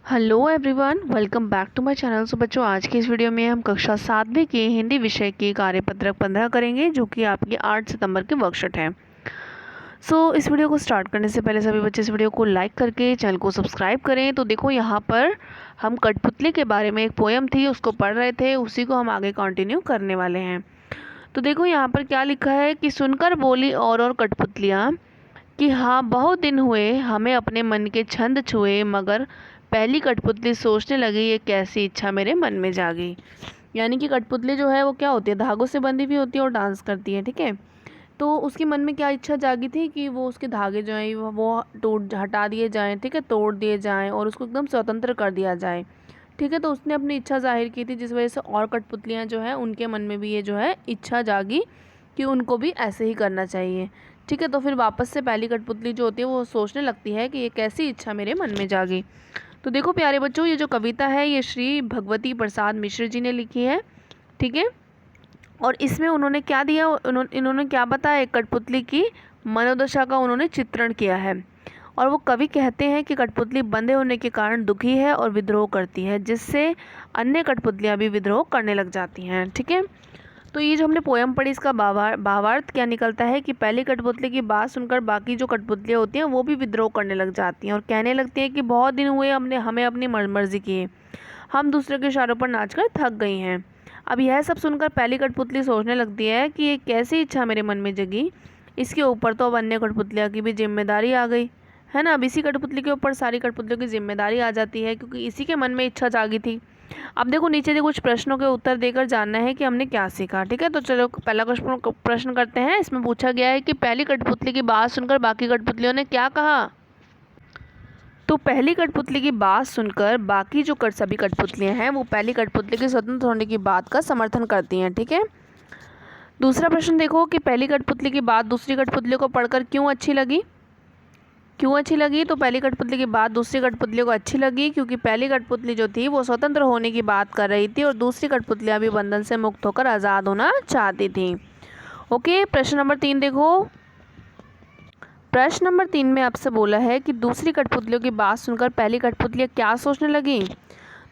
Hello everyone, welcome back to my channel. So बच्चों, आज की इस वीडियो में हम कक्षा 7वीं के हिंदी विषय की कार्यपत्रक 15 करेंगे, जो कि आपकी 8 सितंबर की वर्कशीट है। इस वीडियो को स्टार्ट करने से पहले सभी बच्चे इस वीडियो को लाइक करके चैनल को सब्सक्राइब करें। तो देखो, यहाँ पर हम कठपुतली के बारे में एक पोयम थी, उसको पढ़ रहे थे, उसी को हम आगे कंटिन्यू करने वाले हैं। तो देखो यहाँ पर क्या लिखा है कि सुनकर बोली और कठपुतलियाँ कि हाँ, बहुत दिन हुए हमें अपने मन के छंद छुए, मगर पहली कठपुतली सोचने लगी ये कैसी इच्छा मेरे मन में जागी। यानी कि कठपुतली जो है वो क्या होती है, धागों से बंधी हुई होती है और डांस करती है। ठीक है, तो उसके मन में क्या इच्छा जागी थी कि वो उसके धागे जो हैं वो टूट हटा दिए जाएं, ठीक है, तोड़ दिए जाएं और उसको एकदम स्वतंत्र कर दिया जाए। ठीक है, तो उसने अपनी इच्छा जाहिर की थी, जिस वजह से और कठपुतलियाँ जो है उनके मन में भी ये जो है इच्छा जागी कि उनको भी ऐसे ही करना चाहिए। ठीक है, तो फिर वापस से पहली कठपुतली जो होती है वो सोचने लगती है कि ये कैसी इच्छा मेरे मन में जागी। तो देखो प्यारे बच्चों, ये जो कविता है ये श्री भगवती प्रसाद मिश्र जी ने लिखी है। ठीक है, और इसमें उन्होंने क्या दिया, इन्होंने क्या बताया, एक कठपुतली की मनोदशा का उन्होंने चित्रण किया है। और वो कवि कहते हैं कि कठपुतली बंधे होने के कारण दुखी है और विद्रोह करती है, जिससे अन्य कठपुतलियाँ भी विद्रोह करने लग जाती हैं। ठीक है, तो ये जो हमने पोयम पढ़ी, इसका भावार्थ क्या निकलता है कि पहली कठपुतली की बात सुनकर बाकी जो कठपुतलियाँ होती हैं वो भी विद्रोह करने लग जाती हैं और कहने लगती हैं कि बहुत दिन हुए हमें अपनी मर्जी की, हम दूसरे के इशारों पर नाचकर थक गई हैं। अब यह सब सुनकर पहली कठपुतली सोचने लगती है कि ये कैसी इच्छा मेरे मन में जगी। इसके ऊपर तो अब अन्य कठपुतलियाँ की भी जिम्मेदारी आ गई है ना। अब इसी कठपुतली के ऊपर सारी कठपुतलियों की जिम्मेदारी आ जाती है, क्योंकि इसी के मन में इच्छा जागी थी। अब देखो, नीचे से कुछ प्रश्नों के उत्तर देकर जानना है कि हमने क्या सीखा। ठीक है, तो चलो पहला प्रश्न करते हैं। इसमें पूछा गया है कि पहली कठपुतली की बात सुनकर बाकी कठपुतलियों ने क्या कहा। तो पहली कठपुतली की बात सुनकर बाकी जो सभी कठपुतलियां हैं वो पहली कठपुतली के स्वतंत्र होने की बात का समर्थन करती हैं। ठीक है, दूसरा प्रश्न देखो कि पहली कठपुतली की बात दूसरी कठपुतलियों को पढ़कर क्यों अच्छी लगी। तो पहली कठपुतली की बात दूसरी कठपुतलियों को अच्छी लगी क्योंकि पहली कठपुतली जो थी वो स्वतंत्र होने की बात कर रही थी और दूसरी कठपुतलियां भी बंधन से मुक्त होकर आज़ाद होना चाहती थी। ओके, प्रश्न नंबर 3 देखो। प्रश्न नंबर 3 में आपसे बोला है कि दूसरी कठपुतलियों की बात सुनकर पहली कठपुतलियां क्या सोचने लगी।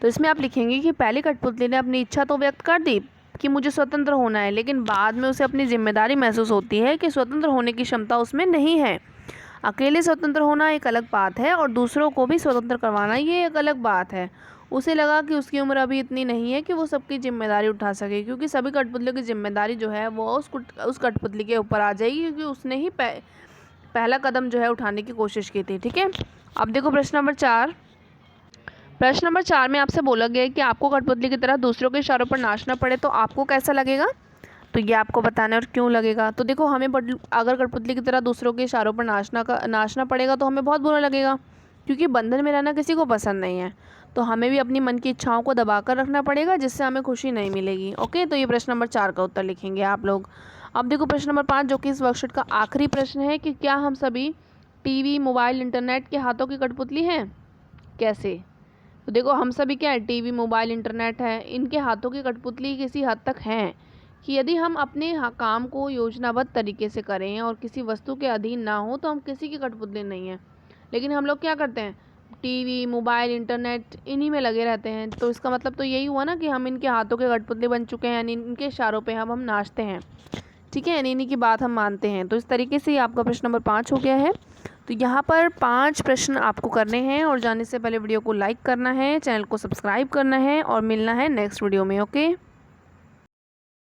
तो इसमें आप लिखेंगे कि पहली कठपुतली ने अपनी इच्छा तो व्यक्त कर दी कि मुझे स्वतंत्र होना है, लेकिन बाद में उसे अपनी जिम्मेदारी महसूस होती है कि स्वतंत्र होने की क्षमता उसमें नहीं है। अकेले स्वतंत्र होना एक अलग बात है और दूसरों को भी स्वतंत्र करवाना ये एक अलग बात है। उसे लगा कि उसकी उम्र अभी इतनी नहीं है कि वो सबकी जिम्मेदारी उठा सके, क्योंकि सभी कठपुतलियों की जिम्मेदारी जो है वो उस कठपुतली के ऊपर आ जाएगी, क्योंकि उसने ही पहला कदम जो है उठाने की कोशिश की थी। ठीक है, अब देखो प्रश्न नंबर 4। प्रश्न नंबर 4 में आपसे बोला गया है कि आपको कठपुतली की तरह दूसरों के इशारों पर नाचना पड़े तो आपको कैसा लगेगा। तो ये आपको बताना है और क्यों लगेगा। तो देखो, हमें अगर कठपुतली की तरह दूसरों के इशारों पर नाचना पड़ेगा तो हमें बहुत बुरा लगेगा, क्योंकि बंधन में रहना किसी को पसंद नहीं है। तो हमें भी अपनी मन की इच्छाओं को दबा कर रखना पड़ेगा, जिससे हमें खुशी नहीं मिलेगी। ओके, तो ये प्रश्न नंबर 4 का उत्तर लिखेंगे आप लोग। अब देखो प्रश्न नंबर 5, जो कि इस वर्कशीट का आखिरी प्रश्न है कि क्या हम सभी टीवी, मोबाइल, इंटरनेट के हाथों की कठपुतली हैं। कैसे। तो देखो, हम सभी क्या है, टीवी, मोबाइल, इंटरनेट है, इनके हाथों की कठपुतली किसी हद तक हैं कि यदि हम अपने काम को योजनाबद्ध तरीके से करें और किसी वस्तु के अधीन ना हो तो हम किसी की कठपुतली नहीं हैं। लेकिन हम लोग क्या करते हैं, टीवी, मोबाइल, इंटरनेट इन्हीं में लगे रहते हैं। तो इसका मतलब तो यही हुआ ना कि हम इनके हाथों के कठपुतली बन चुके हैं, यानी इनके इशारों पे हम नाचते हैं। ठीक है, यानी इन्हीं की बात हम मानते हैं। तो इस तरीके से आपका प्रश्न नंबर 5 हो गया है। तो यहाँ पर 5 प्रश्न आपको करने हैं और जाने से पहले वीडियो को लाइक करना है, चैनल को सब्सक्राइब करना है और मिलना है नेक्स्ट वीडियो में। ओके।